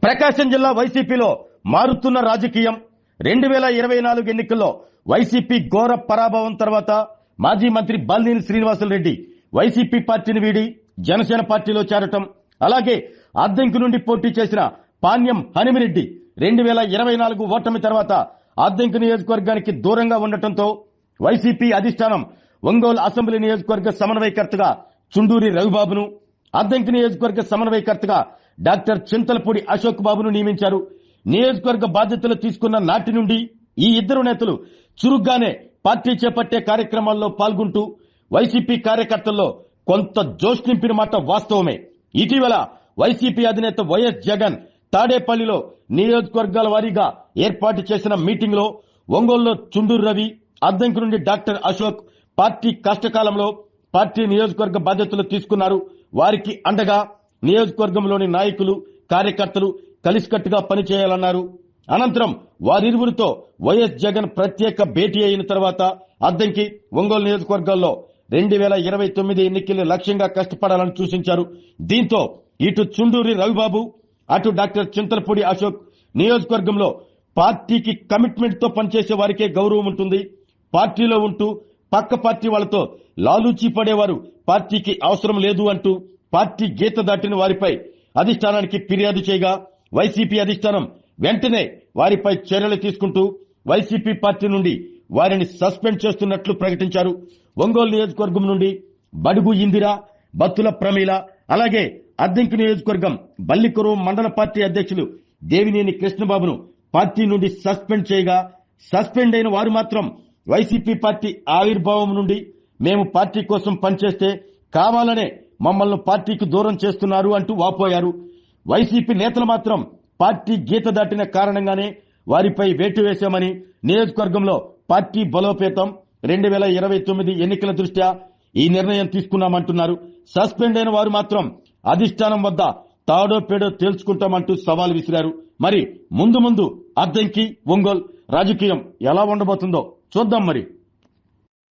ప్రకాశం జిల్లా వైసీపీలో మారుతున్న రాజకీయం 2024 ఎన్నికల్లో వైసీపీ ఘోర పరాభవం తర్వాత మాజీ మంత్రి బాలినేని శ్రీనివాసులరెడ్డి వైసీపీ పార్టీని వీడి జనసేన పార్టీలో చేరటం, అలాగే అద్దెంకి నుండి పోటీ చేసిన పాణ్యం హనుమిరెడ్డి 2024 ఓటమి తర్వాత అద్దెంకి నియోజకవర్గానికి దూరంగా ఉండటంతో వైసీపీ అధిష్టానం ఒంగోలు అసెంబ్లీ నియోజకవర్గ సమన్వయకర్తగా చుండూరి రవిబాబును, అద్దెంకి నియోజకవర్గ సమన్వయకర్తగా డాక్టర్ చింతలపూడి అశోక్ బాబును నియమించారు. నియోజకవర్గ బాధ్యతలు తీసుకున్న నాటి నుండి ఈ ఇద్దరు నేతలు చురుగ్గానే పార్టీ చేపట్టే కార్యక్రమాల్లో పాల్గొంటూ వైసీపీ కార్యకర్తల్లో కొంత జోష్ నింపిన మాట వాస్తవమే. ఇటీవల వైసీపీ అధినేత వైఎస్ జగన్ తాడేపల్లిలో నియోజకవర్గాల వారీగా ఏర్పాటు చేసిన మీటింగ్ లో ఒంగోలులో చుండూరు రవి, అద్దెంకి నుండి డాక్టర్ అశోక్ పార్టీ కష్టకాలంలో పార్టీ నియోజకవర్గ బాధ్యతలు తీసుకున్నారు. వారికి అండగా నియోజకవర్గంలోని నాయకులు, కార్యకర్తలు కలిసికట్టుగా పనిచేయాలన్నారు. అనంతరం వారిరువురితో వైఎస్ జగన్ ప్రత్యేక భేటీ అయిన తర్వాత అద్దెంకి, ఒంగోలు నియోజకవర్గాల్లో 2029 ఎన్నికలు లక్ష్యంగా కష్టపడాలని సూచించారు. దీంతో ఇటు చుండూరి రవిబాబు, అటు డాక్టర్ చింతలపూడి అశోక్ నియోజకవర్గంలో పార్టీకి కమిట్మెంట్ తో పనిచేసే వారికే గౌరవం ఉంటుంది, పార్టీలో ఉంటూ పక్క పార్టీ వాళ్లతో లాలూచీ పడేవారు పార్టీకి అవసరం లేదు అంటూ పార్టీ గీత దాటిన వారిపై అధిష్టానానికి ఫిర్యాదు చేయగా వైసీపీ అధిష్టానం వెంటనే వారిపై చర్యలు తీసుకుంటూ వైసీపీ పార్టీ నుండి వారిని సస్పెండ్ చేస్తున్నట్లు ప్రకటించారు. ఒంగోలు నియోజకవర్గం నుండి బడుగు ఇందిర, బత్తుల ప్రమీల, అలాగే అద్దెంకి నియోజకవర్గం బల్లికొరువు మండల పార్టీ అధ్యక్షులు దేవినేని కృష్ణబాబును పార్టీ నుండి సస్పెండ్ చేయగా, సస్పెండ్ అయిన వారు మాత్రం వైసీపీ పార్టీ ఆవిర్భావం నుండి మేము పార్టీ కోసం పనిచేస్తే కావాలనే మమ్మల్ని పార్టీకి దూరం చేస్తున్నారు అంటూ వాపోయారు. వైసీపీ నేతలు మాత్రం పార్టీ గీత దాటిన కారణంగానే వారిపై వేటు వేశామని, నియోజకవర్గంలో పార్టీ బలోపేతం 2029 ఎన్నికల దృష్ట్యా ఈ నిర్ణయం తీసుకున్నామంటున్నారు. సస్పెండ్ అయిన వారు మాత్రం అధిష్టానం వద్ద తాడో పేడో తేల్చుకుంటామంటూ సవాల్ విసిరారు. మరి ముందు అద్దెంకి, ఒంగోలు రాజకీయం ఎలా ఉండబోతుందో చూద్దాం మరి.